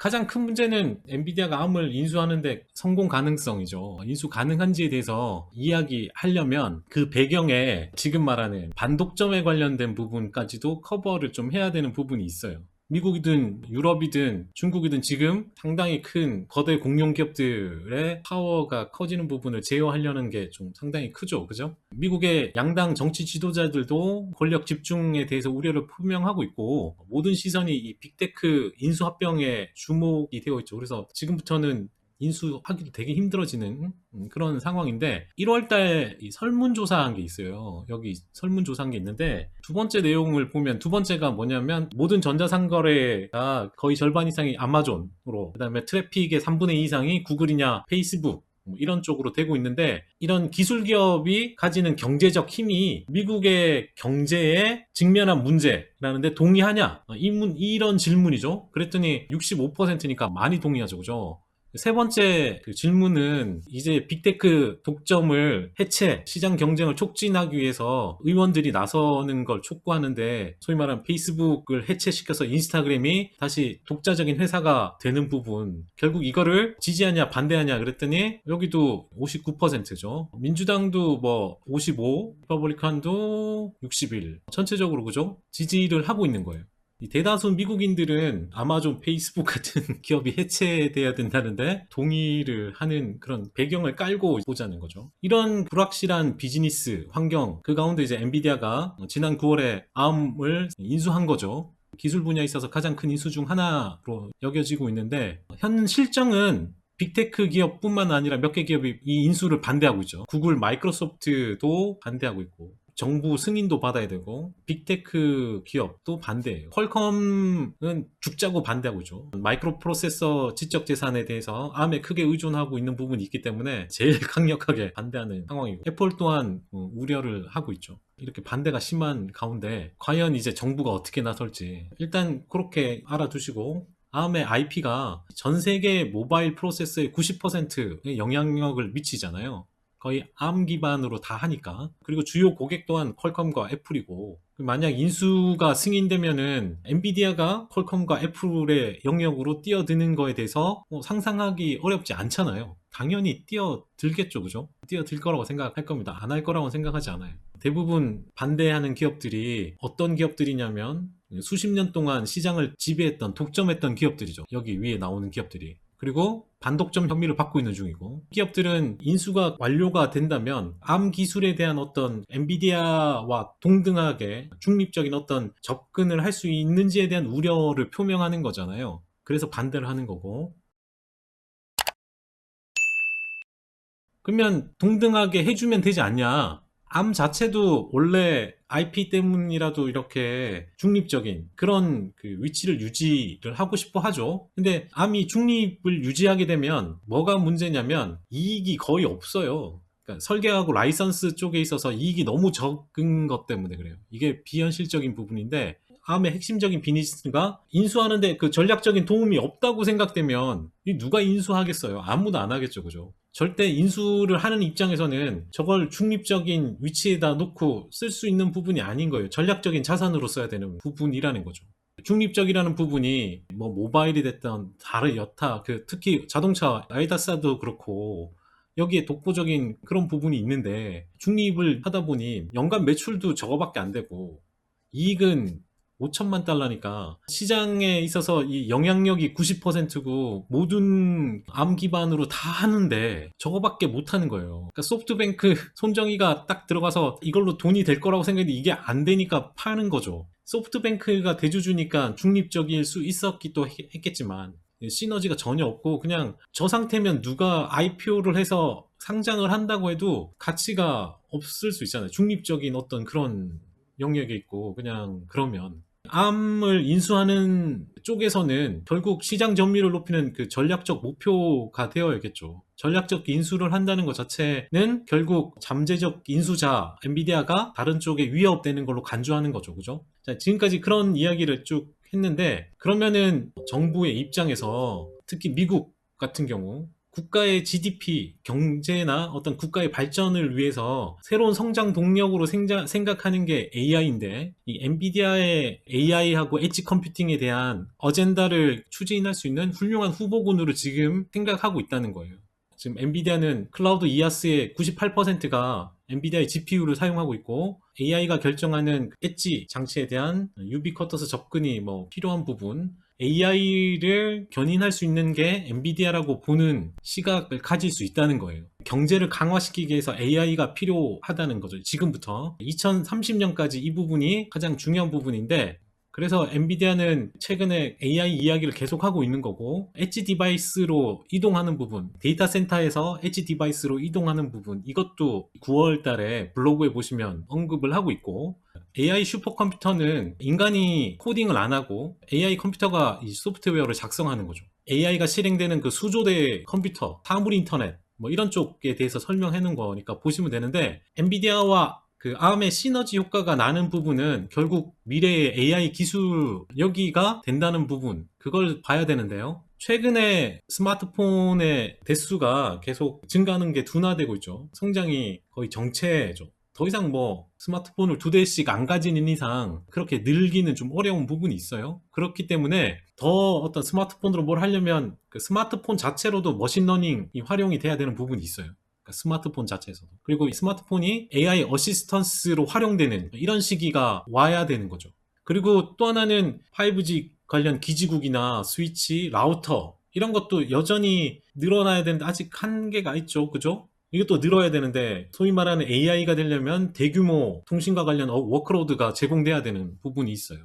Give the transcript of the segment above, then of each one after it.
가장 큰 문제는 엔비디아가 ARM을 인수하는데 성공 가능성이죠. 인수 가능한지에 대해서 이야기하려면 그 배경에 지금 말하는 반독점에 관련된 부분까지도 커버를 좀 해야 되는 부분이 있어요. 미국이든 유럽이든 중국이든 지금 상당히 큰 거대 공룡 기업들의 파워가 커지는 부분을 제어하려는 게 좀 상당히 크죠. 그죠? 미국의 양당 정치 지도자들도 권력 집중에 대해서 우려를 표명하고 있고, 모든 시선이 이 빅테크 인수합병에 주목이 되어 있죠. 그래서 지금부터는 인수하기도 되게 힘들어지는 그런 상황인데, 1월달 설문조사한 게 있어요. 여기 설문조사한 게 있는데, 두 번째 내용을 보면, 두 번째가 뭐냐면 모든 전자상거래가 거의 절반 이상이 아마존으로, 그 다음에 트래픽의 3분의 2 이상이 구글이냐 페이스북 이런 쪽으로 되고 있는데, 이런 기술 기업이 가지는 경제적 힘이 미국의 경제에 직면한 문제라는데 동의하냐? 이런 질문이죠. 그랬더니 65%니까 많이 동의하죠. 그죠? 세 번째 그 질문은 이제 빅테크 독점을 해체, 시장 경쟁을 촉진하기 위해서 의원들이 나서는 걸 촉구하는데, 소위 말하는 페이스북을 해체시켜서 인스타그램이 다시 독자적인 회사가 되는 부분, 결국 이거를 지지하냐 반대하냐 그랬더니 여기도 59%죠. 민주당도 뭐 55, 리퍼블리칸도 61, 전체적으로 그죠? 지지를 하고 있는 거예요. 이 대다수 미국인들은 아마존, 페이스북 같은 기업이 해체돼야 된다는데 동의를 하는 그런 배경을 깔고 보자는 거죠. 이런 불확실한 비즈니스 환경, 그 가운데 이제 엔비디아가 지난 9월에 ARM을 인수한 거죠. 기술 분야에 있어서 가장 큰 인수 중 하나로 여겨지고 있는데, 현 실정은 빅테크 기업뿐만 아니라 몇 개 기업이 이 인수를 반대하고 있죠. 구글, 마이크로소프트도 반대하고 있고, 정부 승인도 받아야 되고, 빅테크 기업도 반대해요. 퀄컴은 죽자고 반대하고 있죠. 마이크로 프로세서 지적 재산에 대해서 ARM에 크게 의존하고 있는 부분이 있기 때문에 제일 강력하게 반대하는 상황이고, 애플 또한 우려를 하고 있죠. 이렇게 반대가 심한 가운데 과연 이제 정부가 어떻게 나설지 일단 그렇게 알아두시고, ARM의 IP가 전 세계 모바일 프로세서의 90%의 영향력을 미치잖아요. 거의 ARM 기반으로 다 하니까. 그리고 주요 고객 또한 퀄컴과 애플이고, 만약 인수가 승인되면은 엔비디아가 퀄컴과 애플의 영역으로 뛰어드는 거에 대해서 상상하기 어렵지 않잖아요. 당연히 뛰어들겠죠. 그죠? 뛰어들 거라고 생각할 겁니다. 안 할 거라고 생각하지 않아요. 대부분 반대하는 기업들이 어떤 기업들이냐면 수십 년 동안 시장을 지배했던, 독점했던 기업들이죠. 여기 위에 나오는 기업들이. 그리고 반독점 혐의를 받고 있는 중이고, 기업들은 인수가 완료가 된다면 ARM 기술에 대한 어떤 엔비디아와 동등하게 중립적인 어떤 접근을 할 수 있는지에 대한 우려를 표명하는 거잖아요. 그래서 반대를 하는 거고, 그러면 동등하게 해주면 되지 않냐? 암 자체도 원래 IP 때문이라도 이렇게 중립적인 그런 그 위치를 유지를 하고 싶어 하죠. 근데 암이 중립을 유지하게 되면 뭐가 문제냐면 이익이 거의 없어요. 그러니까 설계하고 라이선스 쪽에 있어서 이익이 너무 적은 것 때문에 그래요. 이게 비현실적인 부분인데, 암의 핵심적인 비즈니스가 인수하는데 그 전략적인 도움이 없다고 생각되면 누가 인수하겠어요? 아무도 안 하겠죠. 그죠? 절대 인수를 하는 입장에서는 저걸 중립적인 위치에다 놓고 쓸 수 있는 부분이 아닌 거예요. 전략적인 자산으로 써야 되는 부분이라는 거죠. 중립적이라는 부분이 뭐 모바일이 됐던 다른 여타, 특히 자동차 아이다사도 그렇고 여기에 독보적인 그런 부분이 있는데, 중립을 하다 보니 연간 매출도 저거밖에 안 되고 이익은 5천만 달러니까 시장에 있어서 이 영향력이 90%고 모든 암 기반으로 다 하는데 저거밖에 못 하는 거예요. 그러니까 소프트뱅크 손정희가 딱 들어가서 이걸로 돈이 될 거라고 생각했는데 이게 안 되니까 파는 거죠. 소프트뱅크가 대주주니까 중립적일 수 있었기도 했겠지만 시너지가 전혀 없고, 그냥 저 상태면 누가 IPO를 해서 상장을 한다고 해도 가치가 없을 수 있잖아요. 중립적인 어떤 그런 영역에 있고, 그냥 그러면 암을 인수하는 쪽에서는 결국 시장 점유율을 높이는 그 전략적 목표가 되어야겠죠. 전략적 인수를 한다는 것 자체는 결국 잠재적 인수자 엔비디아가 다른 쪽에 위협되는 걸로 간주하는 거죠. 그죠? 자, 지금까지 그런 이야기를 쭉 했는데, 그러면은 정부의 입장에서 특히 미국 같은 경우 국가의 GDP, 경제나 어떤 국가의 발전을 위해서 새로운 성장 동력으로 생각하는 게 AI인데, 이 엔비디아의 AI하고 엣지 컴퓨팅에 대한 어젠다를 추진할 수 있는 훌륭한 후보군으로 지금 생각하고 있다는 거예요. 지금 엔비디아는 클라우드 이아스의 98%가 엔비디아의 GPU를 사용하고 있고, AI가 결정하는 엣지 장치에 대한 유비쿼터스 접근이 필요한 부분, AI를 견인할 수 있는 게 엔비디아라고 보는 시각을 가질 수 있다는 거예요. 경제를 강화시키기 위해서 AI가 필요하다는 거죠. 지금부터 2030년까지 이 부분이 가장 중요한 부분인데, 그래서 엔비디아는 최근에 AI 이야기를 계속하고 있는 거고, 엣지 디바이스로 이동하는 부분, 데이터 센터에서 엣지 디바이스로 이동하는 부분, 이것도 9월 달에 블로그에 보시면 언급을 하고 있고, AI 슈퍼컴퓨터는 인간이 코딩을 안 하고 AI 컴퓨터가 이 소프트웨어를 작성하는 거죠. AI가 실행되는 그 수조대 컴퓨터, 사물 인터넷, 이런 쪽에 대해서 설명해 놓은 거니까 보시면 되는데, 엔비디아와 그 ARM의 시너지 효과가 나는 부분은 결국 미래의 AI 기술 여기가 된다는 부분, 그걸 봐야 되는데요. 최근에 스마트폰의 대수가 계속 증가하는 게 둔화되고 있죠. 성장이 거의 정체죠. 더 이상 스마트폰을 2대씩 안 가지는 이상 그렇게 늘기는 좀 어려운 부분이 있어요. 그렇기 때문에 더 어떤 스마트폰으로 뭘 하려면 그 스마트폰 자체로도 머신러닝이 활용이 돼야 되는 부분이 있어요. 스마트폰 자체에서도. 그리고 이 스마트폰이 AI 어시스턴스로 활용되는 이런 시기가 와야 되는 거죠. 그리고 또 하나는 5G 관련 기지국이나 스위치, 라우터 이런 것도 여전히 늘어나야 되는데 아직 한계가 있죠. 그죠? 이것도 늘어야 되는데, 소위 말하는 AI가 되려면 대규모 통신과 관련 워크로드가 제공돼야 되는 부분이 있어요.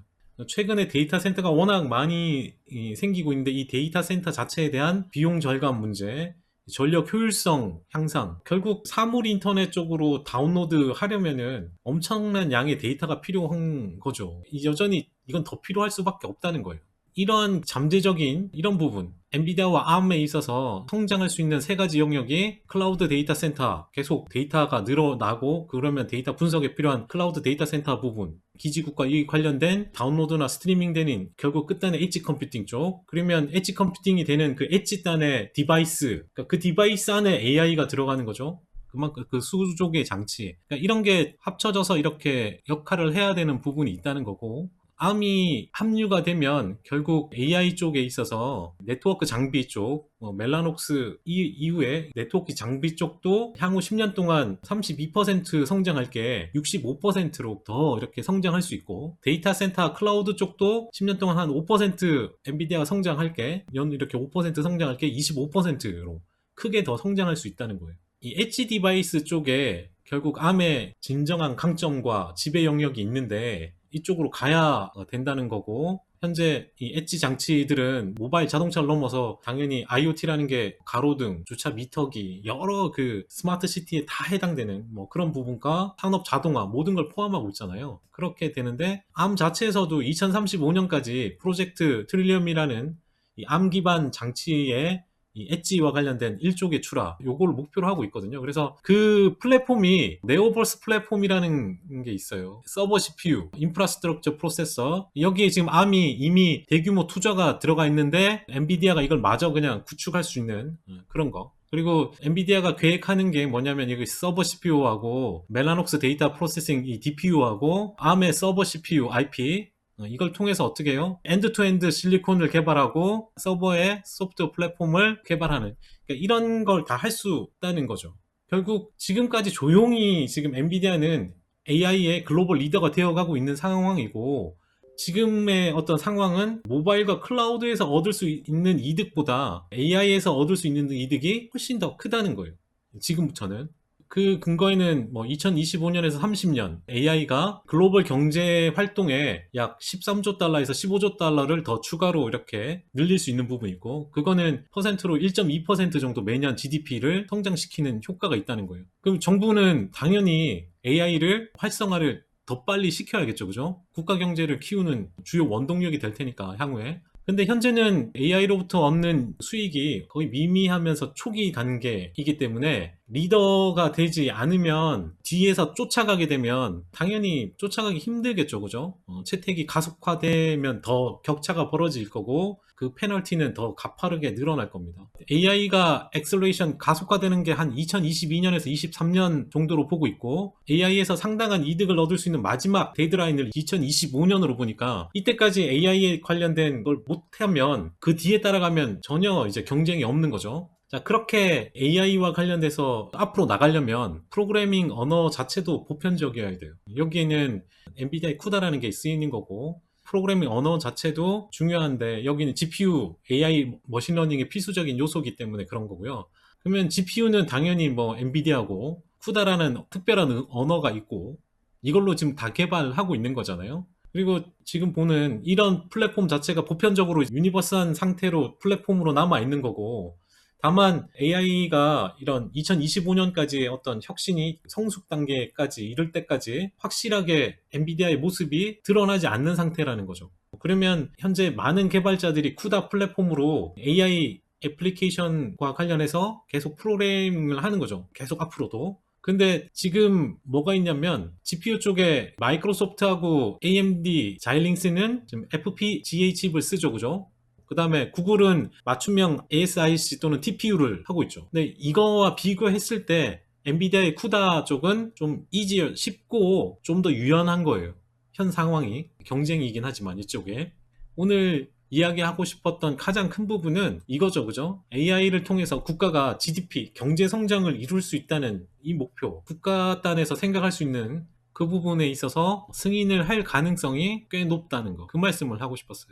최근에 데이터 센터가 워낙 많이 생기고 있는데, 이 데이터 센터 자체에 대한 비용 절감 문제, 전력 효율성 향상, 결국 사물 인터넷 쪽으로 다운로드 하려면은 엄청난 양의 데이터가 필요한 거죠. 여전히 이건 더 필요할 수밖에 없다는 거예요. 이런 잠재적인 이런 부분, 엔비디아와 ARM에 있어서 성장할 수 있는 세 가지 영역이 클라우드 데이터 센터, 계속 데이터가 늘어나고 그러면 데이터 분석에 필요한 클라우드 데이터 센터 부분, 기지국과 이 관련된 다운로드나 스트리밍 되는 결국 끝단의 엣지 컴퓨팅 쪽, 그러면 엣지 컴퓨팅이 되는 그 엣지 단의 디바이스, 그러니까 그 디바이스 안에 AI가 들어가는 거죠. 그만큼 그 수족의 장치, 그러니까 이런 게 합쳐져서 이렇게 역할을 해야 되는 부분이 있다는 거고, ARM이 합류가 되면 결국 AI 쪽에 있어서 네트워크 장비 쪽, 멜라녹스 이후에 네트워크 장비 쪽도 향후 10년 동안 32% 성장할 게 65%로 더 이렇게 성장할 수 있고, 데이터 센터 클라우드 쪽도 10년 동안 한 5% 엔비디아가 성장할 게 연 이렇게 5% 성장할 게 25%로 크게 더 성장할 수 있다는 거예요. 이 엣지 디바이스 쪽에 결국 ARM의 진정한 강점과 지배 영역이 있는데, 이쪽으로 가야 된다는 거고, 현재 이 엣지 장치들은 모바일 자동차를 넘어서 당연히 IoT라는 게 가로등, 주차 미터기, 여러 그 스마트 시티에 다 해당되는 그런 부분과 산업 자동화 모든 걸 포함하고 있잖아요. 그렇게 되는데, ARM 자체에서도 2035년까지 프로젝트 트릴리엄이라는 이 ARM 기반 장치에 이 엣지와 관련된 1조 개출하, 요걸 목표로 하고 있거든요. 그래서 그 플랫폼이 네오버스 플랫폼이라는 게 있어요. 서버 CPU, 인프라스트럭처 프로세서, 여기에 지금 ARM이 이미 대규모 투자가 들어가 있는데 엔비디아가 이걸 마저 그냥 구축할 수 있는 그런 거. 그리고 엔비디아가 계획하는 게 뭐냐면, 여기 서버 CPU하고 멜라녹스 데이터 프로세싱 이 DPU하고 ARM의 서버 CPU IP, 이걸 통해서 어떻게 해요? 엔드투엔드 실리콘을 개발하고 서버의 소프트웨어 플랫폼을 개발하는, 그러니까 이런 걸 다 할 수 있다는 거죠. 결국 지금까지 조용히 지금 엔비디아는 AI의 글로벌 리더가 되어가고 있는 상황이고, 지금의 어떤 상황은 모바일과 클라우드에서 얻을 수 있는 이득보다 AI에서 얻을 수 있는 이득이 훨씬 더 크다는 거예요. 지금부터는. 그 근거에는 2025년에서 30년 AI가 글로벌 경제 활동에 약 13조 달러에서 15조 달러를 더 추가로 이렇게 늘릴 수 있는 부분이 있고, 그거는 퍼센트로 1.2% 정도 매년 GDP를 성장시키는 효과가 있다는 거예요. 그럼 정부는 당연히 AI를 활성화를 더 빨리 시켜야겠죠. 그죠? 국가 경제를 키우는 주요 원동력이 될 테니까 향후에. 근데 현재는 AI로부터 얻는 수익이 거의 미미하면서 초기 단계이기 때문에 리더가 되지 않으면, 뒤에서 쫓아가게 되면 당연히 쫓아가기 힘들겠죠. 그죠? 채택이 가속화되면 더 격차가 벌어질 거고, 그 페널티는 더 가파르게 늘어날 겁니다. AI가 엑셀레이션 가속화되는 게 한 2022년에서 23년 정도로 보고 있고, AI에서 상당한 이득을 얻을 수 있는 마지막 데드라인을 2025년으로 보니까, 이때까지 AI에 관련된 걸 못하면 그 뒤에 따라가면 전혀 이제 경쟁이 없는 거죠. 자, 그렇게 AI와 관련돼서 앞으로 나가려면 프로그래밍 언어 자체도 보편적이어야 돼요. 여기에는 엔비디아의 쿠다라는 게 쓰이는 거고, 프로그래밍 언어 자체도 중요한데, 여기는 GPU, AI 머신러닝의 필수적인 요소이기 때문에 그런 거고요. 그러면 GPU는 당연히 뭐 엔비디아고, 쿠다라는 특별한 언어가 있고, 이걸로 지금 다 개발하고 있는 거잖아요. 그리고 지금 보는 이런 플랫폼 자체가 보편적으로 유니버스한 상태로 플랫폼으로 남아 있는 거고, 다만 AI가 이런 2025년까지의 어떤 혁신이 성숙 단계까지 이를 때까지 확실하게 엔비디아의 모습이 드러나지 않는 상태라는 거죠. 그러면 현재 많은 개발자들이 쿠다 플랫폼으로 AI 애플리케이션과 관련해서 계속 프로그래밍을 하는 거죠. 계속 앞으로도. 근데 지금 뭐가 있냐면, GPU 쪽에 마이크로소프트하고 AMD 자일링스는 지금 FPGA 칩을 쓰죠, 그죠? 그 다음에 구글은 맞춤형 ASIC 또는 TPU를 하고 있죠. 근데 이거와 비교했을 때 엔비디아의 쿠다 쪽은 좀 이지어, 쉽고 좀 더 유연한 거예요. 현 상황이. 경쟁이긴 하지만 이쪽에. 오늘 이야기하고 싶었던 가장 큰 부분은 이거죠, 그죠? AI를 통해서 국가가 GDP, 경제 성장을 이룰 수 있다는 이 목표, 국가 단에서 생각할 수 있는 그 부분에 있어서 승인을 할 가능성이 꽤 높다는 거, 그 말씀을 하고 싶었어요.